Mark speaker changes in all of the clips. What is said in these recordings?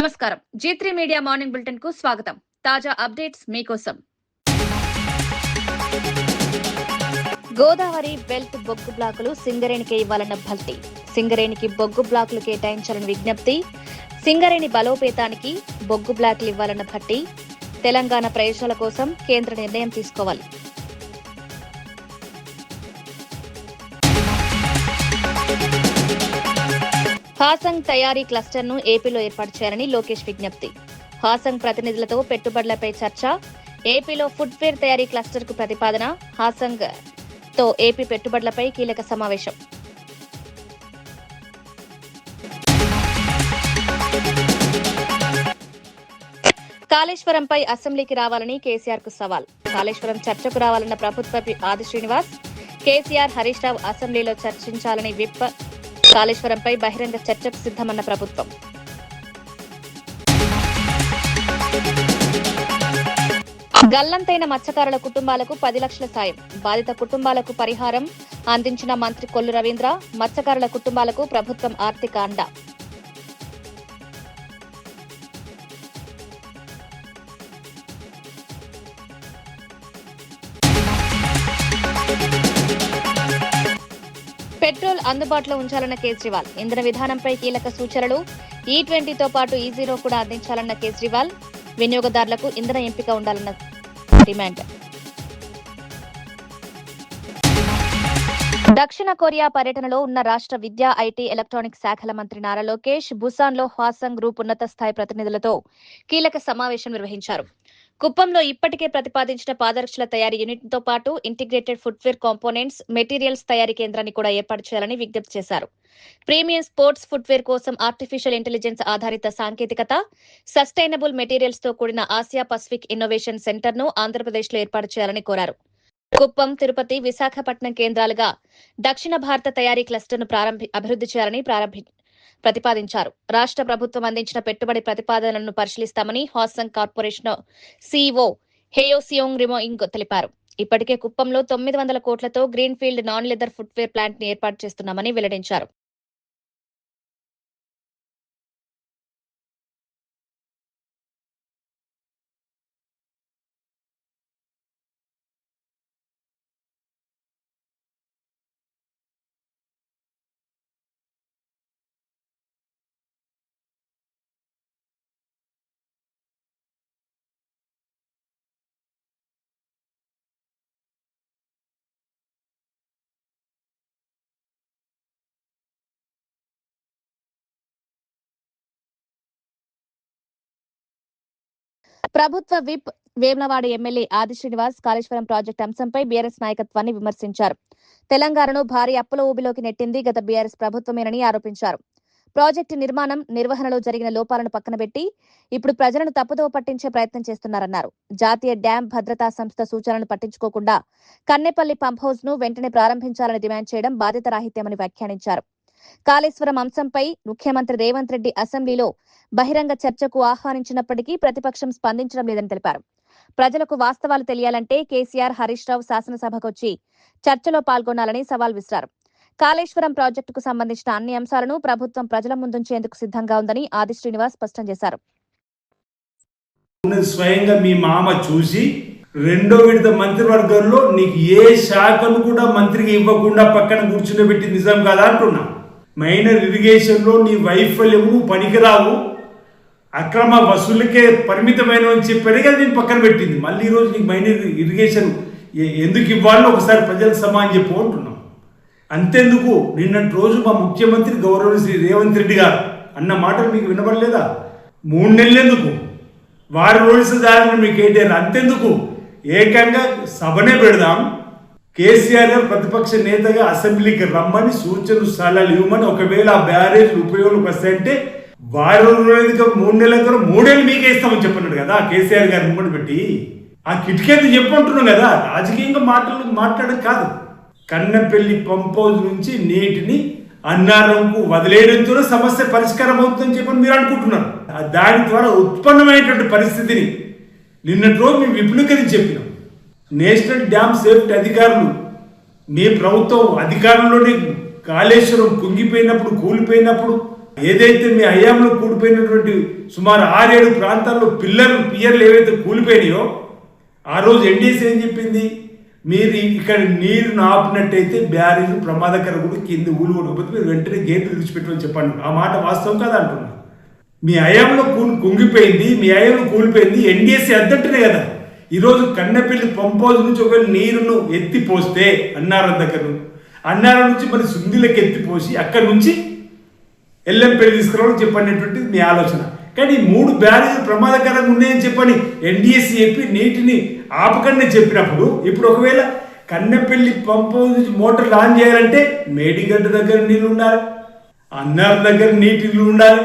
Speaker 1: నమస్కారం. G3 media morning bulletin కు స్వాగతం. తాజా అప్డేట్స్ మీకోసం. గోదావరి బెల్ట్ బొగ్గు బ్లాకులు సింగరేణికి ఇవ్వాలన్న భల్టీ. సింగరేణికి బొగ్గు బ్లాకులు కేటాయించాలని విజ్ఞప్తి. సింగరేణి బలోపేతానికి బొగ్గు బ్లాకులు ఇవ్వాలన్న భట్టి. తెలంగాణ ప్రయోజనాల కోసం కేంద్ర నిర్ణయం తీసుకోవాలి. హాసంగ్ తయారీ క్లస్టర్ ను ఏపీలో ఏర్పాటు చేయాలని లోకేష్ విజ్ఞప్తి. హాసంగ్ ప్రతినిధులతో పెట్టుబడులపై చర్చ. ఏపీలో ఫుట్వేర్ తయారీ క్లస్టర్ కు ప్రతిపాదన. హాసంగ్ తో ఏపీ పెట్టుబడులపై కీలక సమావేశం. కాళేశ్వరంపై అసెంబ్లీకి రావాలని కేసీఆర్ కు సవాల్. కాళేశ్వరం చర్చకు రావాలన్న ప్రభుత్వ ఆది శ్రీనివాస్. కేసీఆర్ హరీష్ రావు అసెంబ్లీలో చర్చించాలని విప్. కాళేశ్వరంపై బహిరంగ చర్చకు సిద్దమన్న ప్రభుత్వం. గల్లంతైన మత్స్యకారుల కుటుంబాలకు 10 లక్షల సాయం. బాధిత కుటుంబాలకు పరిహారం అందించిన మంత్రి కొల్లు రవీంద్ర. మత్స్యకారుల కుటుంబాలకు ప్రభుత్వం ఆర్థిక అండ. పెట్రోల్ అందుబాటులో ఉంచాలన్న కేజ్రీవాల్. ఇంధన విధానంపై కీలక సూచనలు. E20తో పాటు E0 కూడా అందించాలన్న కేజ్రీవాల్. వినియోగదారులకు ఇంధన ఎంపిక ఉండాలన్న డిమాండ్. దక్షిణ కొరియా పర్యటనలో ఉన్న రాష్ట్ర విద్యా, ఐటీ, ఎలక్ట్రానిక్స్ శాఖల మంత్రి నారా లోకేష్ బుసాన్లో హాసంగ్ గ్రూప్ ఉన్నత స్థాయి ప్రతినిధులతో కీలక సమావేశం నిర్వహించారు. కుప్పంలో ఇప్పటికే ప్రతిపాదించిన పాదరక్షల తయారీ యూనిట్తో పాటు ఇంటిగ్రేటెడ్ ఫుట్వేర్ కాంపోనెంట్స్, మెటీరియల్స్ తయారీ కేంద్రాన్ని కూడా ఏర్పాటు చేయాలని విజ్ఞప్తి చేశారు. ప్రీమియం స్పోర్ట్స్ ఫుట్వేర్ కోసం ఆర్టిఫిషియల్ ఇంటెలిజెన్స్ ఆధారిత సాంకేతికత, సస్టైనబుల్ మెటీరియల్స్ తో కూడిన ఆసియా పసిఫిక్ ఇన్నోవేషన్ సెంటర్ ను ఆంధ్రప్రదేశ్లో ఏర్పాటు చేయాలని కోరారు. కుప్పం, తిరుపతి, విశాఖపట్నం కేంద్రాలుగా దక్షిణ భారత తయారీ క్లస్టర్ను అభివృద్ధి చేయాలని ప్రతిపాదించారు. రాష్ట్ర ప్రభుత్వం అందించిన పెట్టుబడి ప్రతిపాదనలను పరిశీలిస్తామని హాసంగ్ కార్పొరేషన్ సీఈఓ హేయోసియోంగ్ రిమోయింగ్ తెలిపారు. ఇప్పటికే కుప్పంలో 900 కోట్లతో green field non leather footwear plant ని ఏర్పాటు చేస్తున్నామని వెల్లడించారు. ప్రభుత్వ విప్ వేములవాడ ఎమ్మెల్యే ఆది శ్రీనివాస్ కాళేశ్వరం ప్రాజెక్టు అంశంపై బీఆర్ఎస్ నాయకత్వాన్ని విమర్శించారు. తెలంగాణను భారీ అప్పుల ఊబిలోకి నెట్టింది గత బీఆర్ఎస్ ప్రభుత్వమేనని ఆరోపించారు. ప్రాజెక్టు నిర్మాణం, నిర్వహణలో జరిగిన లోపాలను పక్కనబెట్టి ఇప్పుడు ప్రజలను తప్పుదోవ పట్టించే ప్రయత్నం చేస్తున్నారన్నారు. జాతీయ డ్యాం భద్రతా సంస్థ సూచనలను పట్టించుకోకుండా కన్నెపల్లి పంప్ హౌస్ ను వెంటనే ప్రారంభించాలని డిమాండ్ చేయడం బాధ్యతారాహిత్యమని వ్యాఖ్యానించారు. కాళేశ్వరం అంశంపై ముఖ్యమంత్రి రేవంత్ రెడ్డి అసెంబ్లీలో బహిరంగ చర్చకు ఆహ్వానించినప్పటికీ ప్రతిపక్షం స్పందించడం లేదని తెలిపారు. ప్రజలకు వాస్తవాలు తెలియాలంటే కేసీఆర్, హరీష్ రావు శాసనసభకొచ్చి చర్చలో పాల్గొనాలని సవాల్ విసిరారు. కాళేశ్వరం ప్రాజెక్టుకు సంబంధించిన అన్ని అంశాలను ప్రభుత్వం ప్రజల ముందుంచేందుకు సిద్ధంగా ఉందని ఆది శ్రీనివాస్ స్పష్టం చేశారు.
Speaker 2: స్వయంగా మీ మామ చూసి రెండో విడత మంత్రివర్గంలో నీకు ఏ శాఖను కూడా మంత్రికి ఇవ్వకుండా పక్కన కూర్చుండబెట్టి నిజం కదా అంటున్నా. మైనర్ ఇరిగేషన్లో నీ వైఫల్యము, పనికిరావు, అక్రమ వసూళ్ళకే పరిమితమైన అని చెప్పారు కదా, నేను పక్కన పెట్టింది. మళ్ళీ ఈరోజు నీకు మైనర్ ఇరిగేషన్ ఎందుకు ఇవ్వాలో ఒకసారి ప్రజలకు సమానం చెప్పు అంటున్నాం. అంతెందుకు నిన్నటి రోజు మా ముఖ్యమంత్రి గౌరవ శ్రీ రేవంత్ రెడ్డి గారు అన్న మాటలు మీకు వినబడలేదా? 3 నెలలు ఎందుకు, వారం రోజులు దారిన మీకు ఏంటారు? అంతెందుకు ఏకంగా సభనే పెడదాం, కేసీఆర్ గారు ప్రతిపక్ష నేతగా అసెంబ్లీకి రమ్మని సూచనలు సలహాలు ఇవ్వమని, ఒకవేళ ఆ బ్యారేజ్ ఉపయోగంలోకి వస్తాయంటే వారం రోజులు 3 నెలల తర్వాత 3 ఏళ్ళు మీకే ఇస్తామని చెప్పన్నాడు కదా కేసీఆర్ గారు ముందు పెట్టి. ఆ కిటికీ చెప్పంటున్నాం కదా, రాజకీయంగా మాట్లాడడం కాదు. కన్నెపల్లి పంప్ హౌస్ నుంచి నీటిని అన్నారంకు వదిలేయడంతో సమస్య పరిష్కారం అవుతుందని చెప్పని మీరు అనుకుంటున్నారు. దాని ద్వారా ఉత్పన్నమైనటువంటి పరిస్థితిని నిన్నటి రోజు మేము విపులీకరించి చెప్పినాం. నేషనల్ డ్యామ్ సేఫ్టీ అధికారులు మీ ప్రభుత్వం అధికారంలోనే కాళేశ్వరం కుంగిపోయినప్పుడు, కూలిపోయినప్పుడు ఏదైతే మీ హయాంలో కూలిపోయినటువంటి సుమారు 6-7 ప్రాంతాల్లో పియర్లు ఏవైతే కూలిపోయినాయో ఆ రోజు ఎన్డీసీ ఏం చెప్పింది, మీరు ఇక్కడ నీరును ఆపినట్టయితే బ్యారేజ్ ప్రమాదకర కూడా కింద ఊలు కొట్టకపోతే మీరు వెంటనే గేట్లు విడిచిపెట్టమని చెప్పండి. ఆ మాట వాస్తవం కాదు అంటున్నా. మీ హయాంలో కుంగిపోయింది, మీ హయాంలో కూలిపోయింది ఎన్డీసీ అద్దట్టునే కదా. ఈరోజు కన్నెపల్లి పంప్ హౌస్ నుంచి ఒకవేళ నీరును ఎత్తిపోస్తే అన్నారం నుంచి మరి సుందిలకు ఎత్తిపోసి అక్కడి నుంచి ఎల్లంపల్లి తీసుకురావడం చెప్పనేటువంటిది మీ ఆలోచన. కానీ 3 బ్యారేజ్ ప్రమాదకరంగా ఉన్నాయని చెప్పని ఎన్డీఎస్సీ చెప్పి నీటిని ఆపకండి చెప్పినప్పుడు ఇప్పుడు ఒకవేళ కన్నెపల్లి పంప్ నుంచి మోటార్లు ఆన్ చేయాలంటే మేడిగడ్డ దగ్గర నీళ్ళు ఉండాలి, అన్నారం దగ్గర నీళ్ళు ఉండాలి,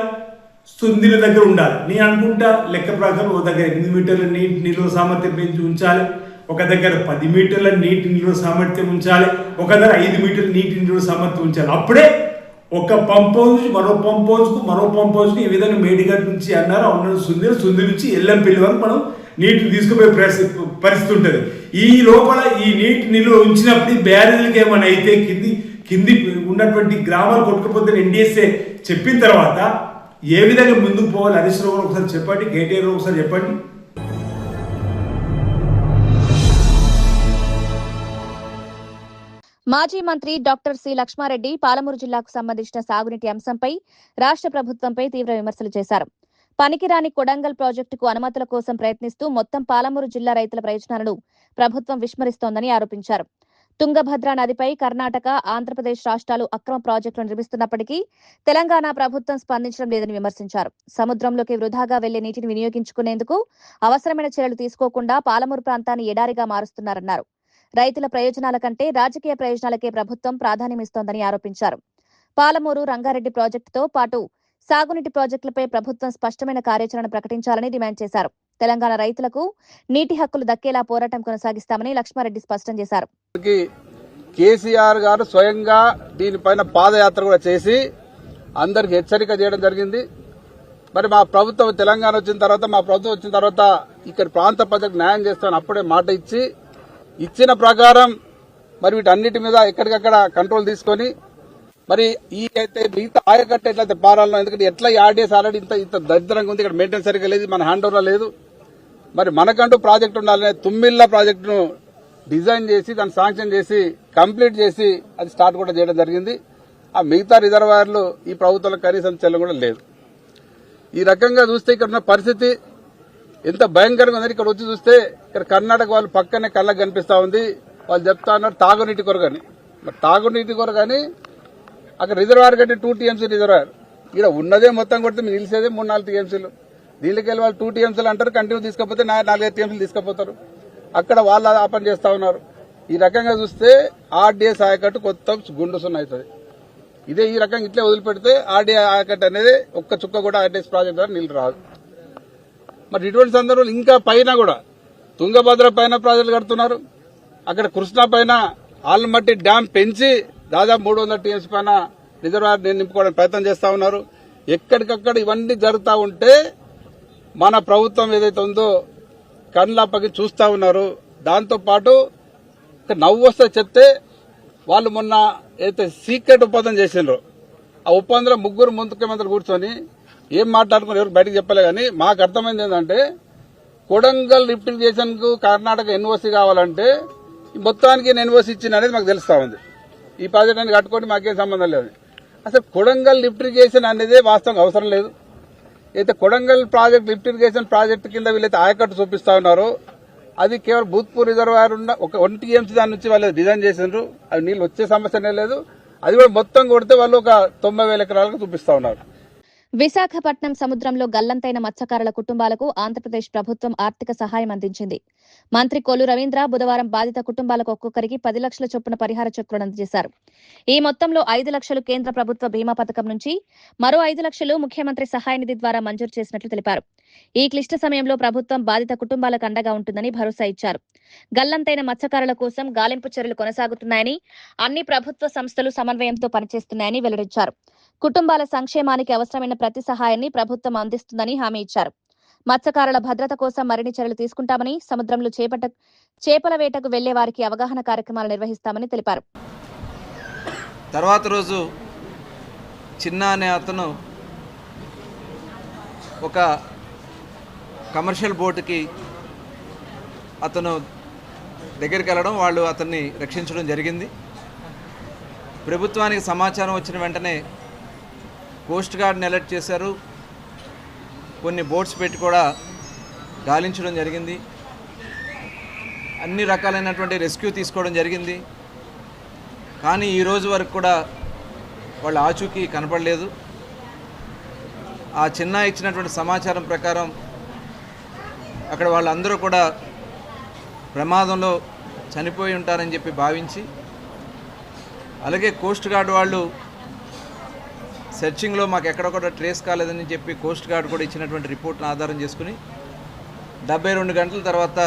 Speaker 2: సుందిల దగ్గర ఉండాలి. నేను అనుకుంటా లెక్క ప్రకారం ఒక దగ్గర 8 మీటర్ల నీటి నిల్వ సామర్థ్యం పెంచి ఉంచాలి, ఒక దగ్గర 10 మీటర్ల నీటి నిల్వ సామర్థ్యం ఉంచాలి, ఒక దగ్గర 5 మీటర్ల నీటి నిల్వ సామర్థ్యం ఉంచాలి. అప్పుడే ఒక పంప్ హౌస్ నుంచి మరో పంప్ హౌస్కు ఈ విధంగా మేడిగడ్డ నుంచి అన్నారు సుంది నుంచి ఎల్లంపల్లి వరకు మనం నీటిని తీసుకుపోయే పరిస్థితి ఉంటుంది. ఈ లోపల ఈ నీటి నిల్వ ఉంచినప్పుడు ఈ బ్యారేజ్లకి ఏమైనా అయితే కింది ఉన్నటువంటి గ్రామాలు కొట్టుకుపోతే ఎన్డీఎస్ఏ చెప్పిన తర్వాత ఏ విధంగా ముందుకు పోవాలి హరీష్ రావు ఒకసారి చెప్పండి, కేటీఆర్ ఒకసారి చెప్పండి.
Speaker 1: మాజీ మంత్రి డాక్టర్ సి లక్ష్మారెడ్డి పాలమూరు జిల్లాకు సంబంధించిన సాగునీటి అంశంపై రాష్ట్ర ప్రభుత్వంపై తీవ్ర విమర్శలు చేశారు. పనికిరాని కొడంగల్ ప్రాజెక్టుకు అనుమతుల కోసం ప్రయత్నిస్తూ మొత్తం పాలమూరు జిల్లా రైతుల ప్రయోజనాలను ప్రభుత్వం విస్మరిస్తోందని ఆరోపించారు. తుంగభద్ర నదిపై కర్ణాటక, ఆంధ్రప్రదేశ్ రాష్ట్రాలు అక్రమ ప్రాజెక్టులు నిర్మిస్తున్నప్పటికీ తెలంగాణ ప్రభుత్వం స్పందించడం లేదని విమర్శించారు. సముద్రంలోకి వృధాగా వెళ్లే నీటిని వినియోగించుకునేందుకు అవసరమైన చర్యలు తీసుకోకుండా పాలమూరు ప్రాంతాన్ని ఎడారిగా మారుస్తున్నారన్నారు. రైతుల ప్రయోజనాల కంటే రాజకీయ ప్రయోజనాలకే ప్రభుత్వం ప్రాధాన్యమిస్తోందని ఆరోపించారు. పాలమూరు, రంగారెడ్డి ప్రాజెక్టుతో పాటు సాగునీటి ప్రాజెక్టులపై ప్రభుత్వం స్పష్టమైన కార్యాచరణ ప్రకటించాలని డిమాండ్ చేశారు. తెలంగాణ రైతులకు నీటి హక్కులు దక్కేలా పోరాటం కొనసాగిస్తామని లక్ష్మారెడ్డి స్పష్టం చేశారు.
Speaker 3: కేసీఆర్ గారు స్వయంగా దీనిపైన పాదయాత్ర కూడా చేసి అందరికి హెచ్చరిక చేయడం జరిగింది. మరి మా ప్రభుత్వం తెలంగాణ వచ్చిన తర్వాత ఇక్కడ ప్రాంత ప్రజలకు న్యాయం చేస్తామని అప్పుడే మాట ఇచ్చిన ప్రకారం మరి వీటన్నిటి మీద ఎక్కడికక్కడ కంట్రోల్ తీసుకొని మరి ఈ అయితే మిగతా ఆయకట్ట ఎట్లయితే పారాలను, ఎందుకంటే ఎట్లా ఆర్డీఎస్ ఆల్రెడీ ఇంత దరిద్రంగా ఉంది, ఇక్కడ మెయింటెనెన్స్ సరిగ్గా లేదు, మన హ్యాండ్ ఓవర్లో లేదు. మరి మనకంటూ ప్రాజెక్టు ఉండాలనే తుమ్మిళ్ళ ప్రాజెక్టును డిజైన్ చేసి దాన్ని శాంక్షన్ చేసి కంప్లీట్ చేసి అది స్టార్ట్ కూడా చేయడం జరిగింది. ఆ మిగతా రిజర్వాయర్లు ఈ ప్రభుత్వంలో కనీసం చెల్లం కూడా లేదు. ఈ రకంగా చూస్తే ఇక్కడ ఉన్న పరిస్థితి ఎంత భయంకరంగా ఉందని ఇక్కడ వచ్చి చూస్తే ఇక్కడ కర్ణాటక వాళ్ళు పక్కనే కళ్ళకు కనిపిస్తా ఉంది. వాళ్ళు చెప్తా ఉన్నారు తాగునీటి కొరకని. మరి తాగునీటి కొరకని అక్కడ రిజర్వాయర్ కంటే 2 టీఎంసీ రిజర్వాయర్, ఇక్కడ ఉన్నదే మొత్తం కొడితే మీరు నిలిచేదే 3-4 టీఎంసీలు. దీనికి వెళ్ళి వాళ్ళు 2 టీఎంసీలు అంటారు, కంటిన్యూ తీసుకపోతే 4-5 టీఎంసీలు తీసుకుపోతారు. అక్కడ వాళ్ళు ఆపన చేస్తా ఉన్నారు. ఈ రకంగా చూస్తే ఆర్డీఎస్ ఆయకట్టు కొత్త గుండు సున్న అవుతుంది. ఇదే ఈ రకంగా ఇట్లే వదిలిపెడితే ఆర్డీఏ ఆయకట్టు అనేది ఒక్క చుక్క కూడా ఆర్డీఎస్ ప్రాజెక్ట్ ద్వారా నీళ్లు రాదు. మరి ఇటువంటి సందర్భంలో ఇంకా పైన కూడా తుంగభద్ర పైన ప్రాజెక్టులు కడుతున్నారు. అక్కడ కృష్ణా పైన ఆల్మట్టి డ్యాం పెంచి దాదాపు 300 టీఎంసీ పైన రిజర్వాయర్ నింపుకోవడానికి ప్రయత్నం చేస్తా ఉన్నారు. ఎక్కడికక్కడ ఇవన్నీ జరుగుతూ ఉంటే మన ప్రభుత్వం ఏదైతే ఉందో కళ్ళప్పకి చూస్తా ఉన్నారు. దాంతోపాటు నవ్వు వస్తే చెప్తే వాళ్ళు మొన్న ఏదైతే సీక్రెట్ ఒప్పందం చేసిండ్రో ఆ ఒప్పందంలో 3 ముఖ్యమంత్రులు కూర్చొని ఏం మాట్లాడుకుని ఎవరు బయటకు చెప్పలే. కానీ మాకు అర్థమైంది ఏంటంటే కొడంగల్ లిఫ్ట్ ఇరిగేషన్ కు కర్ణాటక ఎన్ఓసీ కావాలంటే మొత్తానికి ఎన్ఓసీ ఇచ్చింది అనేది మాకు తెలుస్తా ఉంది. ఈ ప్రాజెక్ట్ అనేది కట్టుకొని మాకేం సంబంధం లేదు. అసలు కొడంగల్ లిఫ్ట్ ఇరిగేషన్ అనేది వాస్తవంగా అవసరం లేదు. అయితే Kodangal project lift irrigation project కింద వీళ్ళైతే ఆయకట్టు చూపిస్తా ఉన్నారో అది కేవలం భూత్పూర్ రిజర్వాయర్ ఉన్న ఒక 1 టీఎంసీ దాని నుంచి వాళ్ళు డిజైన్ చేసిండ్రు. అవి నీళ్ళు వచ్చే సమస్యనే లేదు. అది కూడా మొత్తం కొడితే వాళ్ళు ఒక 90,000 ఎకరాలకు చూపిస్తా ఉన్నారు.
Speaker 1: విశాఖపట్నం సముద్రంలో గల్లంతైన మత్స్యకారుల కుటుంబాలకు ఆంధ్రప్రదేశ్ ప్రభుత్వం ఆర్థిక సహాయం అందించింది. మంత్రి కొల్లు రవీంద్ర బుధవారం బాధిత కుటుంబాలకు ఒక్కొక్కరికి 10 లక్షల చొప్పున పరిహార చెక్కులను అందజేశారు. ఈ మొత్తంలో 5 లక్షలు కేంద్ర ప్రభుత్వ బీమా పథకం నుంచి, మరో 5 లక్షలు ముఖ్యమంత్రి సహాయ నిధి ద్వారా మంజూరు చేసినట్లు తెలిపారు. ఈ క్లిష్ట సమయంలో ప్రభుత్వం బాధిత కుటుంబాలకు అండగా ఉంటుందని భరోసా ఇచ్చారు. గల్లంతైన మత్స్యకారుల కోసం గాలింపు చర్యలు కొనసాగుతున్నాయని, అన్ని ప్రభుత్వ సంస్థలు సమన్వయంతో పనిచేస్తున్నాయని వెల్లడించారు. కుటుంబాల సంక్షేమానికి అవసరమైన ప్రతి సహాయాన్ని ప్రభుత్వం అందిస్తుందని హామీ ఇచ్చారు. మత్స్యకారుల భద్రత కోసం మరిన్ని చర్యలు తీసుకుంటామని, సముద్రంలో చేపల వేటకు వెళ్లే వారికి అవగాహన కార్యక్రమాలు నిర్వహిస్తామని తెలిపారు.
Speaker 4: తర్వాత రోజు చిన్న అనే అతను ఒక కమర్షియల్ బోటుకి అతను దగ్గరికి వెళ్ళడం, వాళ్ళు అతన్ని రక్షించడం జరిగింది. ప్రభుత్వానికి సమాచారం వచ్చిన వెంటనే కోస్ట్ గార్డ్ని అలర్ట్ చేశారు. కొన్ని బోట్స్ పెట్టి కూడా గాలించడం జరిగింది. అన్ని రకాలైనటువంటి రెస్క్యూ తీసుకోవడం జరిగింది. కానీ ఈరోజు వరకు కూడా వాళ్ళ ఆచూకీ కనపడలేదు. ఆ చిన్న ఇచ్చినటువంటి సమాచారం ప్రకారం అక్కడ వాళ్ళందరూ కూడా ప్రమాదంలో చనిపోయి ఉంటారని చెప్పి భావించి, అలాగే కోస్ట్ గార్డ్ వాళ్ళు సెర్చింగ్లో మాకు ఎక్కడ కూడా ట్రేస్ కాలేదని చెప్పి కోస్ట్ గార్డ్ కూడా ఇచ్చినటువంటి రిపోర్ట్ను ఆధారం చేసుకుని 72 గంటల తర్వాత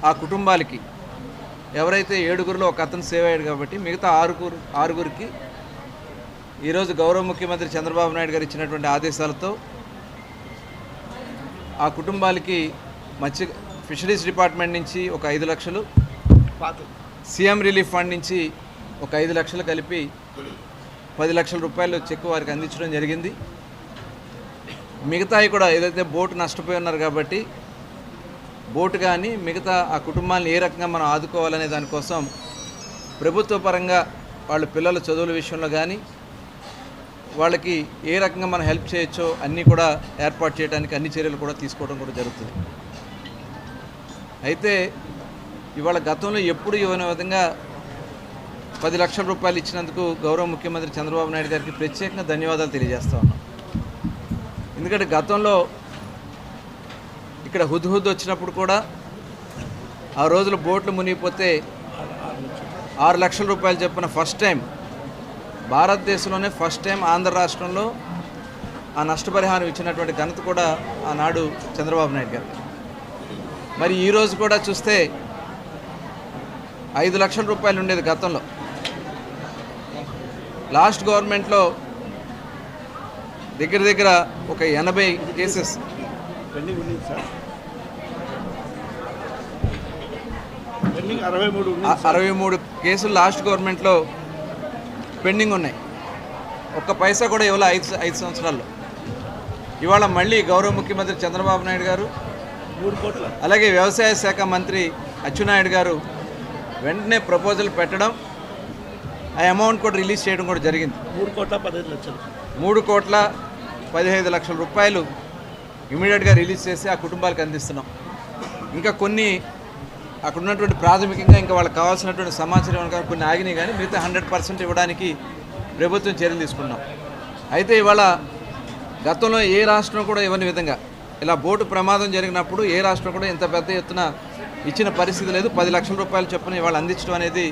Speaker 4: ఆ కుటుంబాలకి, ఎవరైతే 7గురిలో ఒక అతను సేవ్ అయ్యాడు కాబట్టి మిగతా ఆరుగురికి ఈరోజు గౌరవ ముఖ్యమంత్రి చంద్రబాబు నాయుడు గారు ఇచ్చినటువంటి ఆదేశాలతో ఆ కుటుంబాలకి ఫిషరీస్ డిపార్ట్మెంట్ నుంచి ఒక 5 లక్షలు, సీఎం రిలీఫ్ ఫండ్ నుంచి ఒక 5 లక్షలు కలిపి 10 లక్షల రూపాయలు చెక్ వారికి అందించడం జరిగింది. మిగతాయి కూడా ఏదైతే బోటు నష్టపోయి ఉన్నారు కాబట్టి బోటు కానీ మిగతా ఆ కుటుంబాలను ఏ రకంగా మనం ఆదుకోవాలనే దానికోసం ప్రభుత్వ పరంగా వాళ్ళ పిల్లల చదువుల విషయంలో కానీ వాళ్ళకి ఏ రకంగా మనం హెల్ప్ చేయొచ్చో అన్నీ కూడా ఏర్పాటు చేయడానికి అన్ని చర్యలు కూడా తీసుకోవడం కూడా జరుగుతుంది. అయితే ఇవాళ గతంలో ఎప్పుడు ఇవ్వని విధంగా 10 లక్షల రూపాయలు ఇచ్చినందుకు గౌరవ ముఖ్యమంత్రి చంద్రబాబు నాయుడు గారికి ప్రత్యేకంగా ధన్యవాదాలు తెలియజేస్తా ఉన్నాం. ఎందుకంటే గతంలో ఇక్కడ హుద్హుద్ వచ్చినప్పుడు కూడా ఆ రోజులు బోట్లు మునిగిపోతే 6 లక్షల రూపాయలు చెప్పిన ఫస్ట్ టైం భారతదేశంలోనే ఫస్ట్ టైం ఆంధ్ర రాష్ట్రంలో ఆ నష్టపరిహారం ఇచ్చినటువంటి ఘనత కూడా ఆనాడు చంద్రబాబు నాయుడు గారు. మరి ఈరోజు కూడా చూస్తే 5 లక్షల రూపాయలు ఉండేది గతంలో. లాస్ట్ గవర్నమెంట్లో దగ్గర ఒక 80 కేసెస్
Speaker 5: పెండింగ్ ఉంది సార్. పెండింగ్
Speaker 4: 63 కేసులు లాస్ట్ గవర్నమెంట్లో పెండింగ్ ఉన్నాయి. ఒక్క పైసా కూడా ఇవ్వాలి 5 సంవత్సరాల్లో. ఇవాళ మళ్ళీ గౌరవ ముఖ్యమంత్రి చంద్రబాబు నాయుడు గారు,
Speaker 5: 3 కోట్ల,
Speaker 4: అలాగే వ్యవసాయ శాఖ మంత్రి అచ్చెన్నాయుడు గారు వెంటనే ప్రపోజల్ పెట్టడం, ఆ అమౌంట్ కూడా రిలీజ్ చేయడం కూడా జరిగింది.
Speaker 5: 3 కోట్ల
Speaker 4: 15 లక్షల రూపాయలు ఇమీడియట్గా రిలీజ్ చేసి ఆ కుటుంబాలకు అందిస్తున్నాం. ఇంకా కొన్ని అక్కడ ఉన్నటువంటి ప్రాథమికంగా ఇంకా వాళ్ళకి కావాల్సినటువంటి సమాచారం కొన్ని ఆగినాయి, కానీ మిగతా 100% ఇవ్వడానికి ప్రభుత్వం చర్యలు తీసుకున్నాం. అయితే ఇవాళ గతంలో ఏ రాష్ట్రం కూడా ఇవ్వని విధంగా ఇలా బోటు ప్రమాదం జరిగినప్పుడు ఏ రాష్ట్రం కూడా ఇంత పెద్ద ఎత్తున ఇచ్చిన పరిస్థితి లేదు. 10 లక్షల రూపాయలు చొప్పున ఇవాళ అందించడం అనేది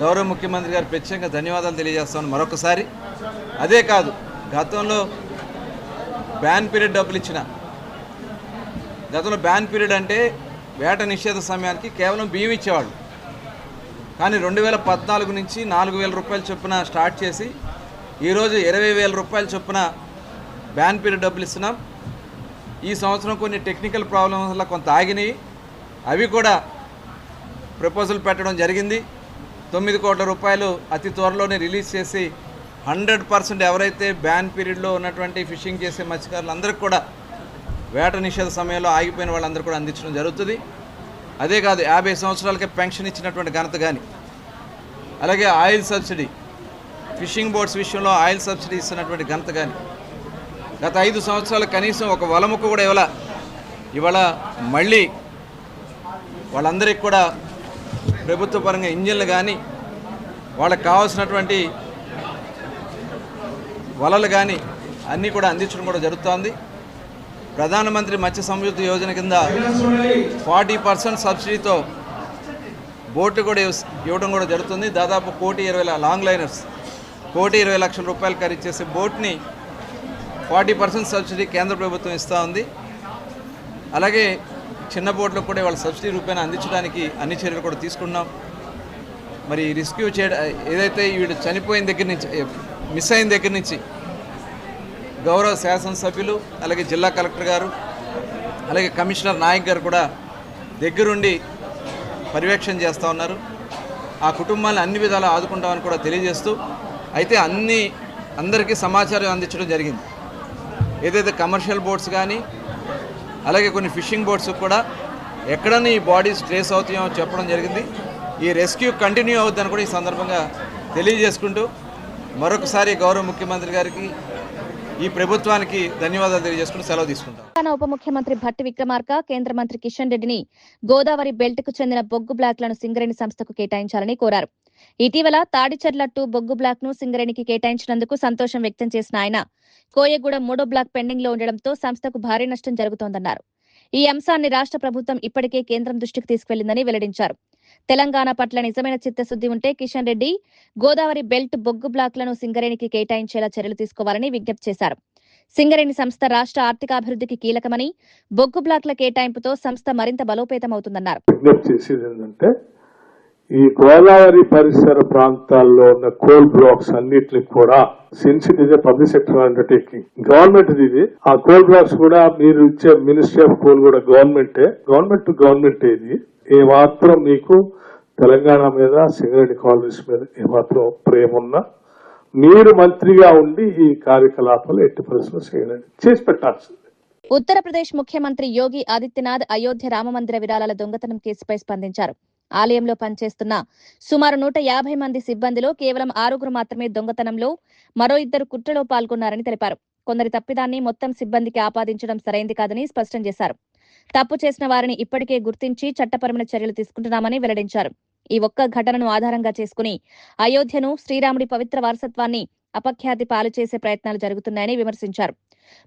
Speaker 4: గౌరవ ముఖ్యమంత్రి గారు ప్రత్యేకంగా ధన్యవాదాలు తెలియజేస్తామని మరొకసారి. అదే కాదు, గతంలో బ్యాన్ పీరియడ్ డబ్బులు ఇచ్చిన, గతంలో బ్యాన్ పీరియడ్ అంటే వేట నిషేధ సమయానికి కేవలం బియ్యం ఇచ్చేవాళ్ళు. కానీ 2014 నుంచి 4,000 రూపాయల చొప్పున స్టార్ట్ చేసి ఈరోజు 20,000 రూపాయల చొప్పున బ్యాన్ పీరియడ్ డబ్బులు ఇస్తున్నాం. ఈ సంవత్సరం కొన్ని టెక్నికల్ ప్రాబ్లమ్స్ వల్ల కొంత ఆగినాయి, అవి కూడా ప్రపోజల్ పెట్టడం జరిగింది. 9 కోట్ల రూపాయలు అతి త్వరలోనే రిలీజ్ చేసి 100% ఎవరైతే బ్యాన్ పీరియడ్లో ఉన్నటువంటి ఫిషింగ్ చేసే మత్స్యకారులందరికీ కూడా వేట నిషేధ సమయంలో ఆగిపోయిన వాళ్ళందరూ కూడా అందించడం జరుగుతుంది. అదే కాదు, 50 సంవత్సరాలకే పెన్షన్ ఇచ్చినటువంటి ఘనత కానీ, అలాగే ఆయిల్ సబ్సిడీ, ఫిషింగ్ బోట్స్ విషయంలో ఆయిల్ సబ్సిడీ ఇస్తున్నటువంటి ఘనత కానీ, గత 5 సంవత్సరాలు కనీసం ఒక వలముక్క కూడా ఇవాళ మళ్ళీ వాళ్ళందరికీ కూడా ప్రభుత్వ పరంగా ఇంజిన్లు కానీ వాళ్ళకి కావాల్సినటువంటి వలలు కానీ అన్నీ కూడా అందించడం కూడా జరుగుతోంది. ప్రధానమంత్రి మత్స్య సంయుక్త యోజన కింద 40% సబ్సిడీతో బోటు కూడా ఇవ్వడం కూడా జరుగుతుంది. దాదాపు 1,20,00,000 లాంగ్ లైనర్స్ 1,20,00,000 రూపాయలు ఖరీదు చేసే బోట్ని 40% సబ్సిడీ కేంద్ర ప్రభుత్వం ఇస్తూ ఉంది. అలాగే చిన్న బోట్లకు కూడా వాళ్ళ సబ్సిడీ రూపాయన అందించడానికి అన్ని చర్యలు కూడా తీసుకున్నాం. మరి రెస్క్యూ చేయడం ఏదైతే వీడు చనిపోయిన దగ్గర నుంచి, మిస్ అయిన దగ్గర నుంచి గౌరవ శాసనసభ్యులు, అలాగే జిల్లా కలెక్టర్ గారు, అలాగే కమిషనర్ నాయక్ గారు కూడా దగ్గరుండి పర్యవేక్షణ చేస్తూ ఉన్నారు. ఆ కుటుంబాలను అన్ని విధాలు ఆదుకుంటామని కూడా తెలియజేస్తూ, అయితే అందరికీ సమాచారం అందించడం జరిగింది. ఏదైతే కమర్షియల్ బోట్స్ కానీ అలాగే కొన్ని ఫిషింగ్ బోట్స్ కూడా ఎక్కడన్నా ఈ బాడీస్ ట్రేస్ అవుతాయో చెప్పడం జరిగింది. ఈ రెస్క్యూ కంటిన్యూ అవుతుందని కూడా ఈ సందర్భంగా తెలియజేసుకుంటూ మరొకసారి గౌరవ ముఖ్యమంత్రి గారికి ఈ ప్రభుత్వానికి ధన్యవాదాలు తెలియజేసుకుంటూ సెలవు తీసుకుంటాం.
Speaker 1: తెలంగాణ ఉప ముఖ్యమంత్రి భట్టి విక్రమార్క కేంద్ర మంత్రి కిషన్ రెడ్డిని గోదావరి బెల్ట్ కు చెందిన బొగ్గు బ్లాక్లను సింగరేణి సంస్థకు కేటాయించాలని కోరారు. ఇటీవల తాడిచెర్ల 2 బొగ్గు బ్లాక్ ను సింగరేణికి కేటాయించినందుకు సంతోషం వ్యక్తం చేసిన ఆయన కోయగూడెం 3వ బ్లాక్ పెండింగ్ లో ఉండడంతో సంస్థకు భారీ నష్టం జరుగుతోందన్నారు. ఈ అంశాన్ని రాష్ట్ర ప్రభుత్వం ఇప్పటికే కేంద్రం దృష్టికి తీసుకెళ్లిందని వెల్లడించారు. తెలంగాణ పట్ల నిజమైన చిత్తశుద్ది ఉంటే కిషన్ రెడ్డి గోదావరి బెల్ట్ బొగ్గు బ్లాక్లను సింగరేణికి కేటాయించేలా చర్యలు తీసుకోవాలని విజ్ఞప్తి చేశారు. సింగరేణి సంస్థ రాష్ట్ర ఆర్థికాభివృద్ధికి కీలకమని బొగ్గు బ్లాక్ల కేటాయింపుతో సంస్థ మరింత బలోపేతమవుతుందన్నారు.
Speaker 6: ఈ గోదావరి పరిసర ప్రాంతాల్లో ఉన్న కోల్ బ్లాక్స్ అన్నిటిని కూడా since it is a public sector undertaking, government ఇది. ఆ కోల్ బ్లాక్స్ కూడా మీరు ఇచ్చే మినిస్ట్రీ ఆఫ్ కోల్ కూడా గవర్నమెంట్ టు గవర్నమెంట్. ఇది ఏమాత్రం మీకు తెలంగాణ మీద సింగరేణి కాలనీస్ మీద ఏమాత్రం ప్రేమ ఉన్నా మీరు మంత్రిగా ఉండి ఈ కార్యకలాపాలు ఎట్టి పరిస్థితుల్లో చేసి పెట్టాల్సింది.
Speaker 1: ఉత్తరప్రదేశ్ ముఖ్యమంత్రి యోగి ఆదిత్యనాథ్ అయోధ్య రామమందిర విరాళాల దొంగతనం కేసుపై స్పందించారు. ఆలయంలో పనిచేస్తున్న సుమారు 150 మంది సిబ్బందిలో కేవలం 6 మాత్రమే దొంగతనంలో, మరో 2 కుట్రలో పాల్గొన్నారని తెలిపారు. కొందరి తప్పిదాన్ని మొత్తం సిబ్బందికి ఆపాదించడం సరైంది కాదని స్పష్టం చేశారు. తప్పు చేసిన వారిని ఇప్పటికే గుర్తించి చట్టపరమైన చర్యలు తీసుకుంటున్నామని వెల్లడించారు. ఈ ఒక్క ఘటనను ఆధారంగా చేసుకుని అయోధ్యను, శ్రీరాముడి పవిత్ర వారసత్వాన్ని అపఖ్యాతి పాలు చేసే ప్రయత్నాలు జరుగుతున్నాయని విమర్శించారు.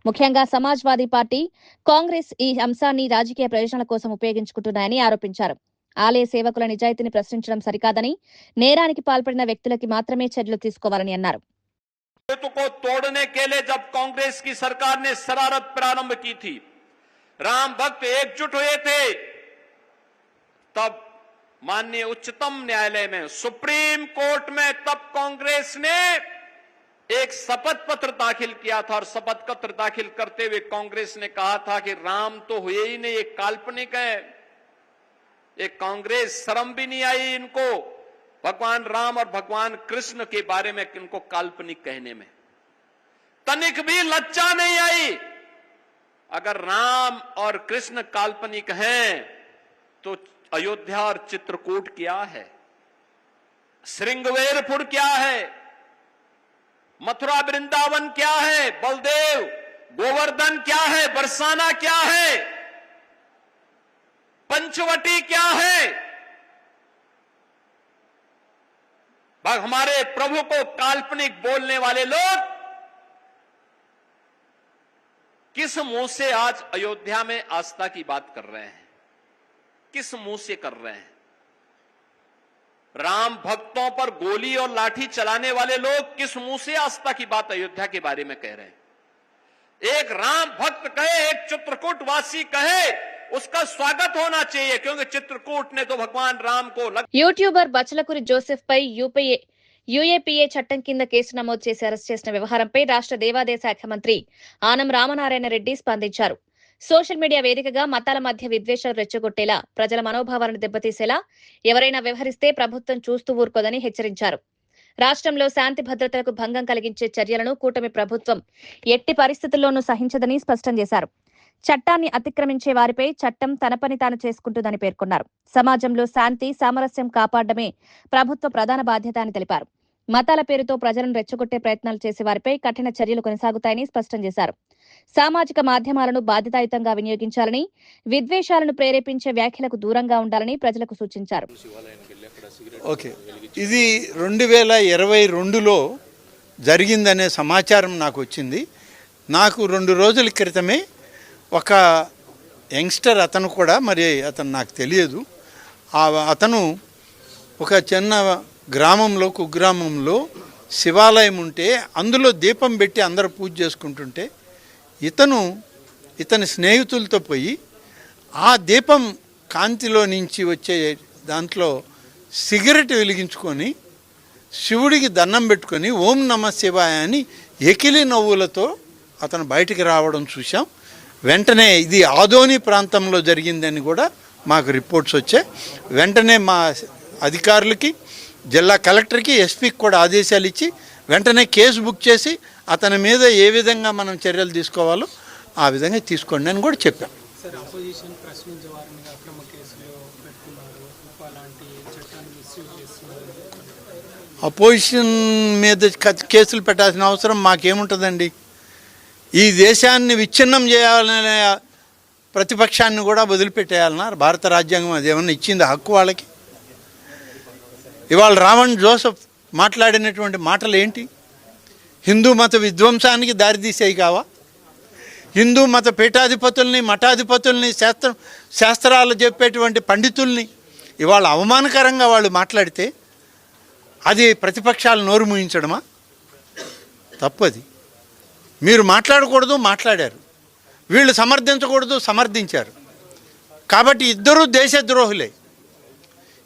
Speaker 1: ముఖ్యంగా సమాజ్వాదీ పార్టీ, కాంగ్రెస్ ఈ అంశాన్ని రాజకీయ ప్రయోజనాల కోసం ఉపయోగించుకుంటున్నాయని ఆరోపించారు. ఆలయ సేవకుల నిజాయితీని ప్రశ్నించడం సరికాదని, నేరానికి పాల్పడిన వ్యక్తులకి మాత్రమే చర్యలు తీసుకోవాలని అన్నారు.
Speaker 7: को तोड़ने के लिए जब कांग्रेस की सरकार ने शरारत प्रारंभ की थी, राम भक्त एकजुट हुए थे, तब माननीय उच्चतम न्यायालय में, सुप्रीम कोर्ट में तब कांग्रेस ने एक शपथ पत्र दाखिल किया था और शपथ पत्र दाखिल करते हुए कांग्रेस ने कहा था कि राम तो हुए ही नहीं, एक काल्पनिक है. एक कांग्रेस शर्म भी नहीं आई इनको भगवान राम और भगवान कृष्ण के बारे में इनको काल्पनिक कहने में तनिक भी लज्जा नहीं आई. अगर राम और कृष्ण काल्पनिक हैं तो अयोध्या और चित्रकूट क्या है, श्रृंगवेरपुर क्या है, मथुरा वृंदावन क्या है, बलदेव गोवर्धन क्या है, बरसाना क्या है, पंचवटी क्या है. हमारे प्रभु को काल्पनिक बोलने वाले लोग किस मुंह से आज अयोध्या में आस्था की बात कर रहे हैं, किस मुंह से कर रहे हैं. राम भक्तों पर गोली और लाठी चलाने वाले लोग किस मुंह से आस्था की बात अयोध्या के बारे में कह रहे हैं. एक राम भक्त कहे, एक चित्रकूट वासी कहे, उसका स्वागत होना चाहिए, क्योंकि चित्रकूट ने तो भगवान राम को
Speaker 1: యూట్యూబర్ బచ్చలకూరి జోసెఫ్ పై యూఏపీఏ చట్టం కింద కేసు నమోదు చేసి అరెస్ట్ చేసిన వ్యవహారంపై రాష్ట్ర దేవాదాయ శాఖ మంత్రి ఆనం రామనారాయణ రెడ్డి స్పందించారు. సోషల్ మీడియా వేదికగా మతాల మధ్య విద్వేషాలు రెచ్చగొట్టేలా, ప్రజల మనోభావాలను దెబ్బతీసేలా ఎవరైనా వ్యవహరిస్తే ప్రభుత్వం చూస్తూ ఊరుకోదని హెచ్చరించారు. రాష్ట్రంలో శాంతి భద్రతలకు భంగం కలిగించే చర్యలను కూటమి ప్రభుత్వం ఎట్టి పరిస్థితుల్లోనూ సహించదని స్పష్టం చేశారు. చట్టాన్ని అతిక్రమించే వారిపై చట్టం తన పని తాను చేసుకుంటుందని పేర్కొన్నారు. సమాజంలో శాంతి సామరస్యం కాపాడమే ప్రభుత్వ ప్రధాన బాధ్యత అని తెలిపారు. మతాల పేరుతో ప్రజలను రెచ్చగొట్టే ప్రయత్నాలు చేసే వారిపై కఠిన చర్యలు కొనసాగుతాయని స్పష్టం చేశారు. సామాజిక మాధ్యమాలను బాధ్యతాయుతంగా వినియోగించాలని, విద్వేషాలను ప్రేరేపించే వ్యాఖ్యలకు దూరంగా ఉండాలని ప్రజలకు సూచించారు.
Speaker 8: ఇది 2022లో జరిగిందనే సమాచారం నాకు వచ్చింది. నాకు 2 రోజుల క్రితమే ఒక యంగ్స్టర్, అతను కూడా మరి అతను నాకు తెలియదు, అతను ఒక చిన్న గ్రామంలో, కుగ్రామంలో శివాలయం ఉంటే అందులో దీపం పెట్టి అందరూ పూజ చేసుకుంటుంటే ఇతని స్నేహితులతో పోయి ఆ దీపం కాంతిలో నుంచి వచ్చే దాంట్లో సిగరెట్ వెలిగించుకొని శివుడికి దండం పెట్టుకొని ఓం నమ శివాయ అని ఎకిలి నవ్వులతో అతను బయటికి రావడం చూసాం. వెంటనే ఇది ఆదోని ప్రాంతంలో జరిగిందని కూడా మాకు రిపోర్ట్స్ వచ్చాయి. వెంటనే మా అధికారులకి, జిల్లా కలెక్టర్కి, ఎస్పీకి కూడా ఆదేశాలు ఇచ్చి వెంటనే కేసు బుక్ చేసి అతని మీద ఏ విధంగా మనం చర్యలు తీసుకోవాలో ఆ విధంగా తీసుకోండి అని కూడా చెప్పాం.
Speaker 9: సార్, అపోజిషన్ ప్రశ్నించే వారిని అక్రమ కేసులు పెడుతున్నారు, అలాంటి చట్టాన్ని మిస్యూజ్ చేస్తున్నారు.
Speaker 8: అపోజిషన్ మీద కేసులు పెట్టాల్సిన అవసరం మాకేముంటుందండి? ఈ దేశాన్ని విచ్ఛిన్నం చేయాలనే ప్రతిపక్షాన్ని కూడా వదిలిపెట్టేయాలన్నారు. భారత రాజ్యాంగం అదేమన్నా ఇచ్చింది హక్కు వాళ్ళకి? ఇవాళ రావణ్ జోసెఫ్ మాట్లాడినటువంటి మాటలు ఏంటి? హిందూ మత విధ్వంసానికి దారితీసేవి కావా? హిందూ మత పీఠాధిపతుల్ని, మఠాధిపతుల్ని, శాస్త్రాలు చెప్పేటువంటి పండితుల్ని ఇవాళ అవమానకరంగా వాళ్ళు మాట్లాడితే అది ప్రతిపక్షాలు నోరు మూయించడమా? తప్పది. మీరు మాట్లాడకూడదు, మాట్లాడారు. వీళ్ళు సమర్థించకూడదు, సమర్థించారు. కాబట్టి ఇద్దరూ దేశద్రోహులే.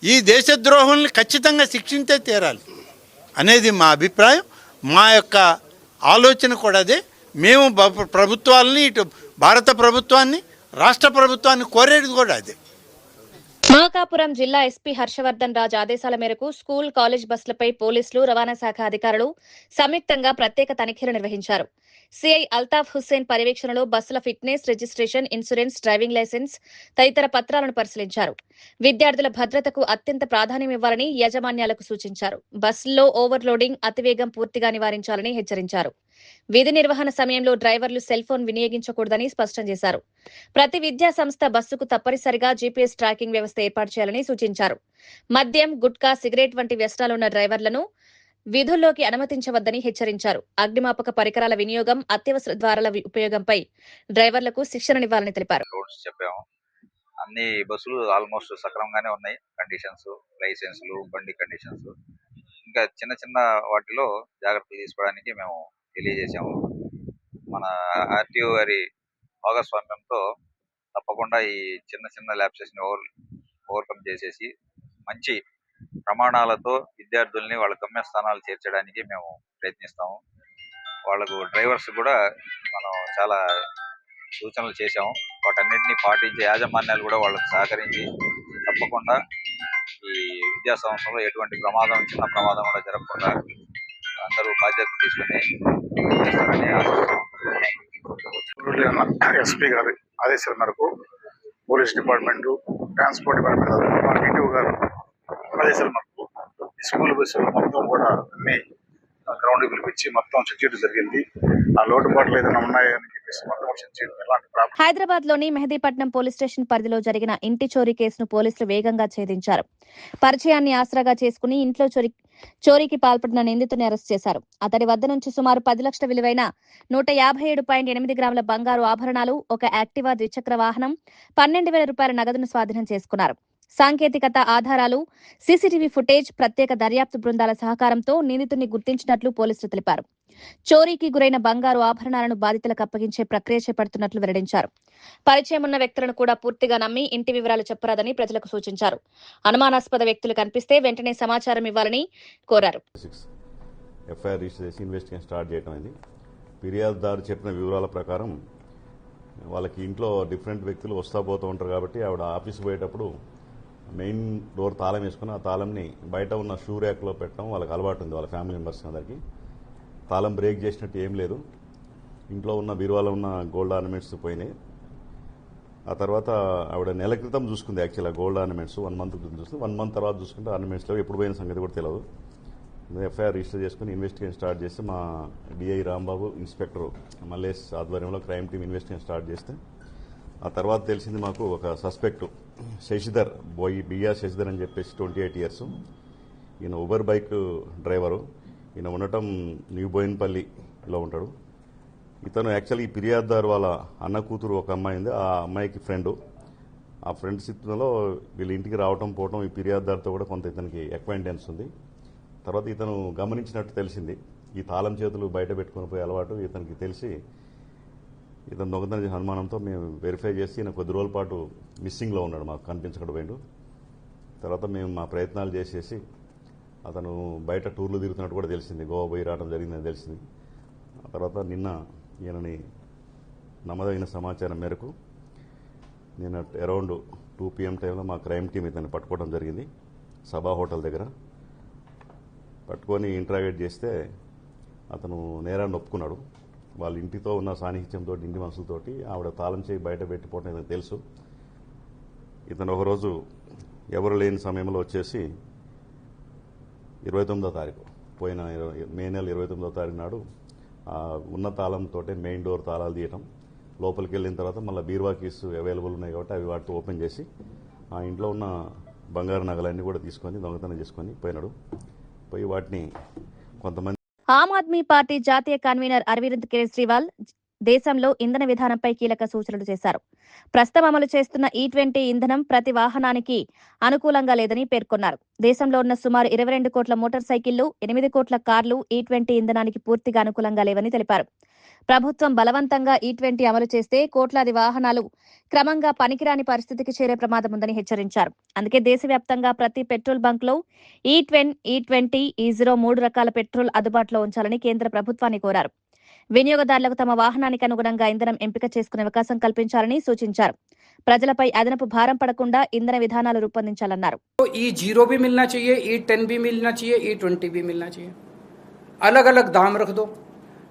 Speaker 8: ఈ దేశద్రోహుల్ని ఖచ్చితంగా శిక్షించే తీరాలి అనేది మా అభిప్రాయం. మా యొక్క ఆలోచన కూడా అదే. మేము ప్రభుత్వాలని, ఇటు భారత ప్రభుత్వాన్ని, రాష్ట్ర ప్రభుత్వాన్ని కోరేది కూడా అదే.
Speaker 1: మార్కాపురం జిల్లా ఎస్పీ హర్షవర్ధన్ రాజ్ ఆదేశాల మేరకు స్కూల్, కాలేజ్ బస్సులపై పోలీసులు, రవాణా శాఖ అధికారులు సంయుక్తంగా ప్రత్యేక తనిఖీలు నిర్వహించారు. సిఐ అల్తాఫ్ హుస్సేన్ పర్యవేక్షణలో బస్సుల fitness, registration, insurance, driving licence తదితర పత్రాలను పరిశీలించారు. విద్యార్థుల భద్రతకు అత్యంత ప్రాధాన్యం ఇవ్వాలని యాజమాన్యాలకు సూచించారు. బస్సుల్లో ఓవర్లోడింగ్, అతివేగం పూర్తిగా నివారించాలని హెచ్చరించారు. విధి నిర్వహణ సమయంలో డ్రైవర్లు సెల్ ఫోన్ వినియోగించకూడదని స్పష్టం చేశారు. ప్రతి విద్యా సంస్థ బస్సుకు తప్పనిసరిగా జీపీఎస్ ట్రాకింగ్ వ్యవస్థ ఏర్పాటు చేయాలని సూచించారు. మద్యం, గుట్కా, సిగరెట్ వంటి వ్యసనాలున్న డ్రైవర్లను విధుల్లోకి అనుమతించవద్దని హెచ్చరించారు. అగ్నిమాపక పరికరాల వినియోగం, అత్యవసర ద్వారాల ఉపయోగంపై డ్రైవర్లకు శిక్షణనివ్వాలని తెలిపారు.
Speaker 10: చెప్పాము. అన్ని బస్సులు ఆల్మోస్ట్ సక్రమంగానే ఉన్నాయి. కండిషన్స్, లైసెన్సులు, బండి కండిషన్స్, ఇంకా చిన్న చిన్న వాటిలో జాగ్రత్తలు తీసుకోవడానికి మేము తెలియజేశాము. మన ఆర్టీఓ గారి భాగస్వామ్యంతో తప్పకుండా ఈ చిన్న చిన్న ల్యాప్సెస్ని ఓవర్కమ్ చేసేసి మంచి ప్రమాణాలతో విద్యార్థుల్ని వాళ్ళ గమ్యస్థానాలు చేర్చడానికి మేము ప్రయత్నిస్తాము. వాళ్ళకు డ్రైవర్స్ కూడా మనం చాలా సూచనలు చేశాము. వాటన్నిటిని పాటించే యాజమాన్యాలు కూడా వాళ్ళకు సహకరించి తప్పకుండా ఈ విద్యా సంస్థలో ఎటువంటి ప్రమాదం, చిన్న ప్రమాదం కూడా జరగకుండా అందరూ బాధ్యత తీసుకుని చేస్తారని ఆశిస్తున్నాం.
Speaker 11: ఎస్పీ గారి ఆదేశాల మేరకు పోలీస్ డిపార్ట్మెంటు, ట్రాన్స్పోర్ట్ డిపార్ట్మెంట్, మా డిటిఓ గారు ఆదేశాల మేరకు స్కూల్ బస్సులు మొత్తం కూడా అన్ని గ్రౌండ్ పిలిపించి మొత్తం చెక్ చేయడం జరిగింది. ఆ లోటుపాట్లు ఏదైనా ఉన్నాయని చెప్పేసి మొత్తం చెక్ చేయడం. ఎలాంటి ప్రాబ్లం
Speaker 1: హైదరాబాద్ లోని మెహదీపట్నం పోలీస్ స్టేషన్ పరిధిలో జరిగిన ఇంటి చోరీ కేసును పోలీసులు వేగంగా ఛేదించారు. పరిచయాన్ని ఆసరాగా చేసుకుని ఇంట్లో చోరీకి పాల్పడిన నిందితుని అరెస్ట్ చేశారు. అతడి వద్ద నుంచి సుమారు 10 లక్షల విలువైన 157.8 గ్రాముల బంగారు ఆభరణాలు, ఒక యాక్టివా ద్విచక్ర వాహనం, 12,000 రూపాయల నగదును స్వాధీనం చేసుకున్నారు. సాంకేతికత ఆధారాలు, సీసీటీవీ ఫుటేజ్, ప్రత్యేక దర్యాప్తు బృందాల సహకారంతో నిందితుడిని గుర్తించినట్లు పోలీసులు తెలిపారు. చోరీకి గురైన బంగారు ఆభరణాలను బాధితులకు అప్పగించే ప్రక్రియ చేపడుతున్నట్లు వెల్లడించారు. పరిచయం ఉన్న వ్యక్తులను కూడా పూర్తిగా నమ్మి ఇంటి వివరాలు చెప్పరాదని ప్రజలకు సూచించారు. అనుమానాస్పద వ్యక్తులు కనిపిస్తే వెంటనే సమాచారం ఇవ్వాలని కోరారు.
Speaker 12: ఎఫ్ఐఆర్ రిజిస్టర్ చేసి ఇన్వెస్టిగేషన్ స్టార్ట్ చేయడం అయింది. ఫిర్యాదుదారు చెప్పిన వివరాల ప్రకారం వాళ్ళకి ఇంట్లో డిఫరెంట్ వ్యక్తులు వస్తూ పోతూ ఉంటారు కాబట్టి ఆవిడ ఆఫీస్కి పోయేటప్పుడు మెయిన్ డోర్ తాళం వేసుకుని ఆ తాళంని బయట ఉన్న షూ ర్యాక్లో పెట్టడం వాళ్ళకి అలవాటు ఉంది. వాళ్ళ ఫ్యామిలీ మెంబర్స్ అందరికీ తాళం బ్రేక్ చేసినట్టు ఏం లేదు. ఇంట్లో ఉన్న బీరువాలో ఉన్న గోల్డ్ ఆర్నమెంట్స్ పోయినాయి. ఆ తర్వాత ఆవిడ నెల క్రితం చూసుకుంది. యాక్చువల్గా గోల్డ్ ఆర్నమెంట్స్ 1 మంత్ క్రితం చూస్తుంది. 1 మంత్ తర్వాత చూసుకుంటే ఆర్నమెంట్స్లో ఎప్పుడు పోయిన సంగతి కూడా తెలియదు. ఎఫ్ఐఆర్ రిజిస్టర్ చేసుకుని ఇన్వెస్టిగేషన్ స్టార్ట్ చేస్తే మా డిఐ రాంబాబు, ఇన్స్పెక్టర్ మల్లేష్ ఆధ్వర్యంలో క్రైమ్ టీమ్ ఇన్వెస్టిగేషన్ స్టార్ట్ చేస్తే ఆ తర్వాత తెలిసింది మాకు ఒక సస్పెక్ట్ శశిధర్, బిఆర్ శశిధర్ అని చెప్పేసి 28 ఇయర్స్. ఈయన ఉబర్ బైక్ డ్రైవరు. ఈయన ఉండటం న్యూ బోయిన్పల్లిలో ఉంటాడు. ఇతను యాక్చువల్లీ ఈ ఫిర్యాదుదారు వాళ్ళ అన్న కూతురు ఒక అమ్మాయి ఉంది. ఆ అమ్మాయికి ఫ్రెండ్. ఆ ఫ్రెండ్ స్థితిలో వీళ్ళ ఇంటికి రావటం పోవటం, ఈ ఫిర్యాదుదారుతో కూడా కొంత ఇతనికి అక్వైంటెన్స్ ఉంది. తర్వాత ఇతను గమనించినట్టు తెలిసింది. ఈ తాళం చేతులు బయట పెట్టుకుని పోయే అలవాటు ఇతనికి తెలిసి ఇతను దొంగతనం చేసిన అనుమానంతో మేము వెరిఫై చేసి ఈయన కొద్ది రోజుల పాటు మిస్సింగ్లో ఉన్నాడు, మాకు కనిపించకుండా పోయిండు. తర్వాత మేము మా ప్రయత్నాలు చేసేసి అతను బయట టూర్లు తిరుగుతున్నట్టు కూడా తెలిసింది. గోవా పోయి రావడం జరిగిందని తెలిసింది. ఆ తర్వాత నిన్న ఈయనని నమ్మదగిన సమాచారం మేరకు నేను అరౌండ్ 2 PM టైంలో మా క్రైమ్ టీం ఇతన్ని పట్టుకోవడం జరిగింది. సభా హోటల్ దగ్గర పట్టుకొని ఇంట్రాగేట్ చేస్తే అతను నేరాన్ని ఒప్పుకున్నాడు. వాళ్ళ ఇంటితో ఉన్న సాన్నిహిత్యంతో, ఇంటి మనుషులతోటి ఆవిడ తాళం చేయి బయట పెట్టిపోవడం ఇతనికి తెలుసు. ఇతను ఒకరోజు ఎవరు లేని సమయంలో వచ్చేసి 29వ తారీఖు పోయిన మే నెల 29వ తారీఖు నాడు ఉన్న తాళంతో మెయిన్ డోర్ తాళాలు తీయటం, లోపలికి వెళ్ళిన తర్వాత మళ్ళీ బీరువా కీస్ అవైలబుల్ ఉన్నాయి కాబట్టి అవి వాటితో ఓపెన్ చేసి ఆ ఇంట్లో ఉన్న బంగారు నగలన్నీ కూడా తీసుకొని దొంగతనం చేసుకొని పోయినాడు. పోయి వాటిని కొంతమంది
Speaker 1: ఆమ్ ఆద్మీ పార్టీ జాతీయ కన్వీనర్ అరవింద్ కేజ్రీవాల్ దేశంలో ఇంధన విధానంపై కీలక సూచనలు చేశారు. ప్రస్తుతం అమలు చేస్తున్న E20 ఇంధనం ప్రతి వాహనానికి అనుకూలంగా లేదని పేర్కొన్నారు. దేశంలో ఉన్న సుమారు 22 కోట్ల మోటార్ సైకిళ్లు, 8 కోట్ల కార్లు E20 ఇంధనానికి పూర్తిగా అనుకూలంగా లేవని తెలిపారు. ప్రభుత్వం బలవంతంగా E20 అమలు చేస్తే కోట్లాది వాహనాలు క్రమంగా పనికిరాని పరిస్థితికి చేరే ప్రమాదం ఉందని హెచ్చరించారు. అందుకే దేశవ్యాప్తంగా ప్రతి పెట్రోల్ బంక్ లో E10, E20, E0 3 రకాల పెట్రోల్ అందుబాటులో ఉంచాలని కేంద్ర ప్రభుత్వాన్ని కోరారు. వినియోగదారులకు తమ వాహనానికి అనుగుణంగా ఇంధనం ఎంపిక చేసుకునే అవకాశం కల్పించాలని సూచించారు. ప్రజలపై అదనపు భారం పడకుండా ఇంధన విధానాలు రూపొందించాలన్నారు.
Speaker 9: E0 भी मिलना चाहिए, E10 भी मिलना चाहिए, E20 भी मिलना चाहिए. अलग अलग दाम रख दो,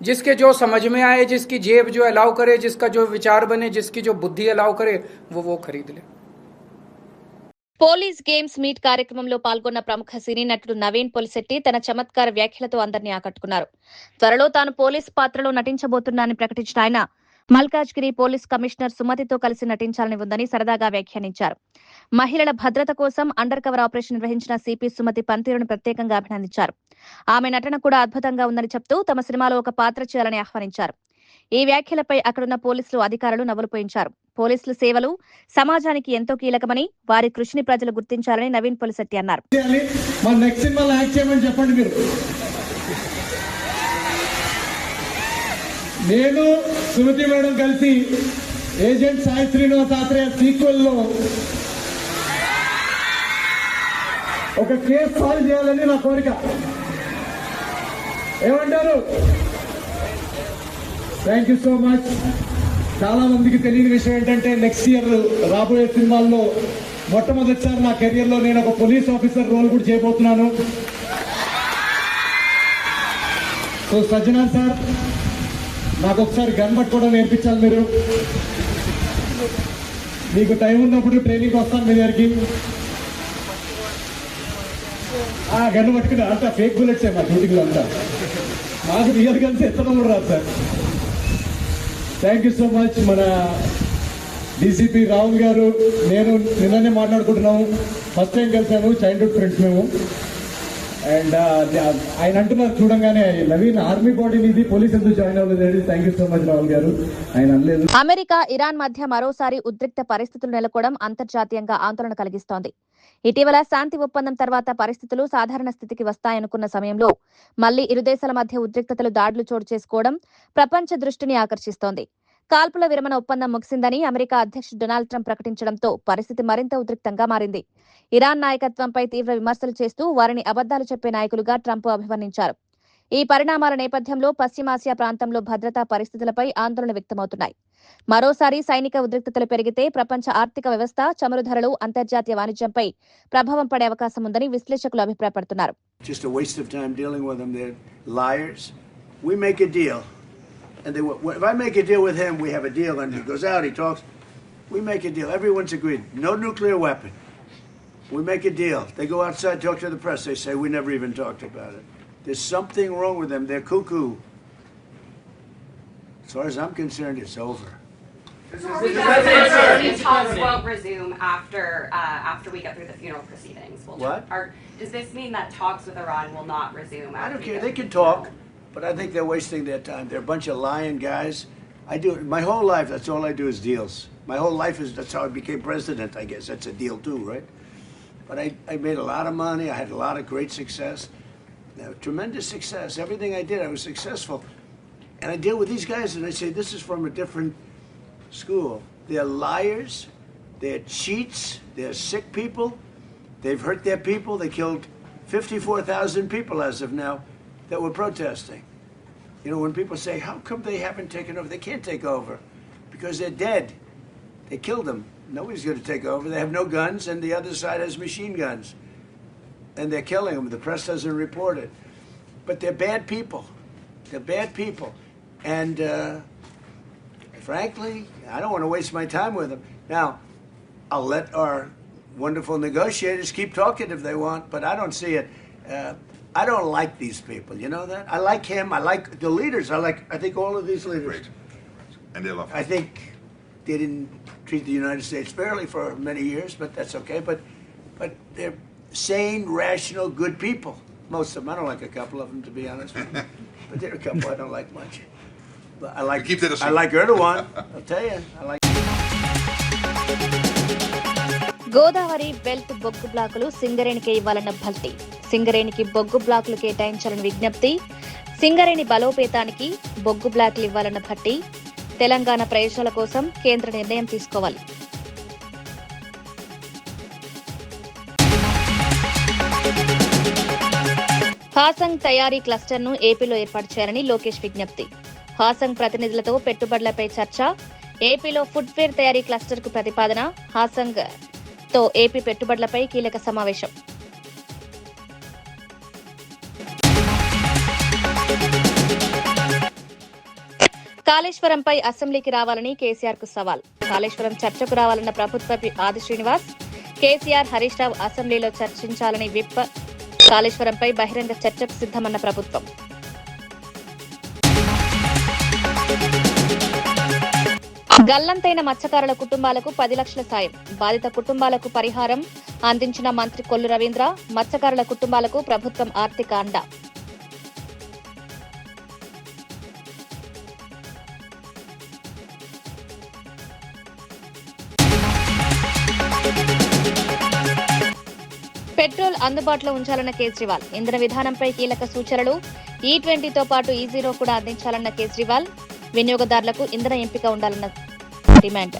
Speaker 9: जिसके जो समझ में आए, जिसकी जेब जो अलाउ करे, जिसका जो विचार बने, जिसकी जो बुद्धि अलाउ करे, वो खरीद ले.
Speaker 1: పోలీస్ గేమ్స్ మీట్ కార్యక్రమంలో పాల్గొన్న ప్రముఖ సినీ నటుడు నవీన్ పొలిశెట్టి తన చమత్కార వ్యాఖ్యలతో అందరినీ ఆకట్టుకున్నారు. త్వరలో తాను పోలీస్ పాత్రలో నటించబోతున్నానని ప్రకటించిన ఆయన మల్కాజ్గిరి పోలీస్ కమిషనర్ సుమతితో కలిసి నటించాలని ఉందని సరదాగా వ్యాఖ్యానించారు. మహిళల భద్రత కోసం అండర్ కవర్ ఆపరేషన్ నిర్వహించిన సిపి సుమతి పనితీరును ప్రత్యేకంగా అభినందించారు. ఆమె నటన కూడా అద్భుతంగా ఉందని చెప్తూ తమ సినిమాలో ఒక పాత్ర చేయాలని ఆహ్వానించారు. ఈ వ్యాఖ్యలపై అక్కడున్న పోలీసులు, అధికారులు నవ్వులుపోయించారు. పోలీసుల సేవలు సమాజానికి ఎంతో కీలకమని, వారి కృషిని ప్రజలు గుర్తించాలని నవీన్ పొలిశెట్టి అన్నారు.
Speaker 13: నేను సుమతి మేడం కలిసి ఏజెంట్ సాయి శ్రీనివాస్ ఆత్రేయ సీక్వెల్ లో ఒక కేసు సాల్వ్ చేయాలని నా కోరిక. ఏమంటారు? Thank you so much. చాలా మందికి తెలియని విషయం ఏంటంటే నెక్స్ట్ ఇయర్ రాబోయే సినిమాల్లో మొట్టమొదటిసారి నా కెరియర్ లో నేను ఒక పోలీస్ ఆఫీసర్ రోల్ కూడా చేయబోతున్నాను. సో సజ్జనార్ సార్, నాకు ఒకసారి గన్ పట్టుకోవడం నేర్పించాలి. మీరు మీకు టైం ఉన్నప్పుడు ట్రైనింగ్ వస్తాను మీ దగ్గరికి. గన్ను పట్టుకుని అంతా ఫేక్ బుల్లెట్స్ మా షూటింగ్లో అంతా. మాకు రియల్ గన్స్ ఎత్తడం కూడా రాదు sir. Thank you so much. మన డీసీపీ రాహుల్ గారు, నేను నిన్ననే మాట్లాడుకుంటున్నాము. ఫస్ట్ టైం కలిసాను, చైల్డ్హుడ్ ఫ్రెండ్స్ మేము. అండ్ ఆయన అంటున్నారు చూడంగానే, నవీన్ ఆర్మీ బాడీ ఇది పోలీస్ ఎందుకు జాయిన్ అవ్వలేదు. Thank you so much Rahul గారు. ఆయన అనలేదు.
Speaker 1: అమెరికా, ఇరాన్ మధ్య మరోసారి ఉద్రిక్త పరిస్థితులు నెలకొనడం అంతర్జాతీయంగా ఆందోళన కలిగిస్తోంది. ఇటీవల శాంతి ఒప్పందం తర్వాత పరిస్థితులు సాధారణ స్థితికి వస్తాయనుకున్న సమయంలో మళ్లీ ఇరు దేశాల మధ్య ఉద్రిక్తతలు, దాడులు చోటు చేసుకోవడం ప్రపంచ దృష్టిని ఆకర్షిస్తోంది. కాల్పుల విరమణ ఒప్పందం ముగిసిందని అమెరికా అధ్యక్షుడు డొనాల్డ్ ట్రంప్ ప్రకటించడంతో పరిస్థితి మరింత ఉద్రిక్తంగా మారింది. ఇరాన్ నాయకత్వంపై తీవ్ర విమర్శలు చేస్తూ వారిని అబద్దాలు చెప్పే నాయకులుగా ట్రంప్ అభివర్ణించారు. ఈ పరిణామాల నేపథ్యంలో పశ్చిమాసియా ప్రాంతంలో భద్రతా పరిస్థితులపై ఆందోళన వ్యక్తమవుతున్నాయి. మరోసారి సైనిక ఉద్రిక్తతలు పెరిగితే ప్రపంచ ఆర్థిక వ్యవస్థ, చమురు ధరలు, అంతర్జాతీయ వాణిజ్యంపై ప్రభావం పడే అవకాశం ఉందని విశ్లేషకులు అభిప్రాయపడుతున్నారు.
Speaker 5: And if I make a deal with him, we have a deal, and he goes out, he talks, we make a deal. Everyone's agreed. No nuclear weapon. We make a deal. They go outside, talk to the press. They say, we never even talked about it. There's something wrong with them. They're cuckoo. As far as I'm concerned, it's over.
Speaker 14: Talks won't resume after we get through the funeral proceedings.
Speaker 5: What?
Speaker 14: Does this mean that talks with Iran will not resume?
Speaker 5: I don't care. They can talk. But I think they're wasting their time. They're a bunch of lying guys. I do my whole life. That's all I do is deals. My whole life is that's how I became president. I guess that's a deal too, right? But I made a lot of money. I had a lot of great success, tremendous success. Everything I did, I was successful. And I deal with these guys, and I say this is from a different school. They're liars. They're cheats. They're sick people. They've hurt their people. They killed 54,000 people as of now that were protesting. You know, when people say, how come they haven't taken over? They can't take over because they're dead. They killed them. Nobody's going to take over. They have no guns, and the other side has machine guns. And they're killing them. The press doesn't report it. But they're bad people. They're bad people. And frankly, I don't want to waste my time with them. Now, I'll let our wonderful negotiators keep talking if they want, but I don't see it. I don't like these people, you know that? I like him, I like the leaders, I think all of these leaders.
Speaker 15: Great. And they love
Speaker 5: I think they didn't treat the United States fairly for many years, but that's okay. But they're sane, rational, good people. Most of them. I don't like a couple of them, to be honest with you. But there are a couple I don't like much. But I like Erdogan. I'll tell you. I like.
Speaker 1: Godavari belt బొగ్గు బ్లాకులు సింగరేణికి ఇవ్వాలన్న భల్టీ. సింగరేణికి బొగ్గు బ్లాకులు కేటాయించాలని విజ్ఞప్తి. సింగరేణి బలోపేతానికి బొగ్గు బ్లాకులు ఇవ్వాలన్న భట్టి. తెలంగాణ ప్రయోజనాల కోసం కేంద్ర నిర్ణయం తీసుకోవాలి. హాసంగ్ తయారీ క్లస్టర్ను ఏపీలో ఏర్పాటు చేయాలని లోకేష్ విజ్ఞప్తి. హాసంగ్ ప్రతినిధులతో పెట్టుబడులపై చర్చ. ఏపీలో ఫుట్వేర్ తయారీ క్లస్టర్కు ప్రతిపాదన. హాసంగ్ తో ఏపీ పెట్టుబడులపై కీలక సమావేశం. కాళేశ్వరంపై అసెంబ్లీకి రావాలని కేసీఆర్ కు సవాల్. కాళేశ్వరం చర్చకు రావాలన్న ప్రభుత్వ ఆది శ్రీనివాస్. కేసీఆర్, హరీష్ రావు అసెంబ్లీలో చర్చించాలని విప్. కాళేశ్వరంపై బహిరంగ చర్చకు సిద్ధమన్న ప్రభుత్వం. గల్లంతైన మత్స్యకారుల కుటుంబాలకు 10 లక్షల సాయం. బాధిత కుటుంబాలకు పరిహారం అందించిన మంత్రి కొల్లు రవీంద్ర. మత్స్యకారుల కుటుంబాలకు ప్రభుత్వం ఆర్థిక అండ. పెట్రోల్ అందుబాటులో ఉంచాలన్న కేజ్రీవాల్. ఇంధన విధానంపై కీలక సూచనలు. E20తో పాటు E0 కూడా అందించాలన్న కేజ్రీవాల్. వినియోగదారులకు ఇంధన ఎంపిక ఉండాలన్న డిమాండ్.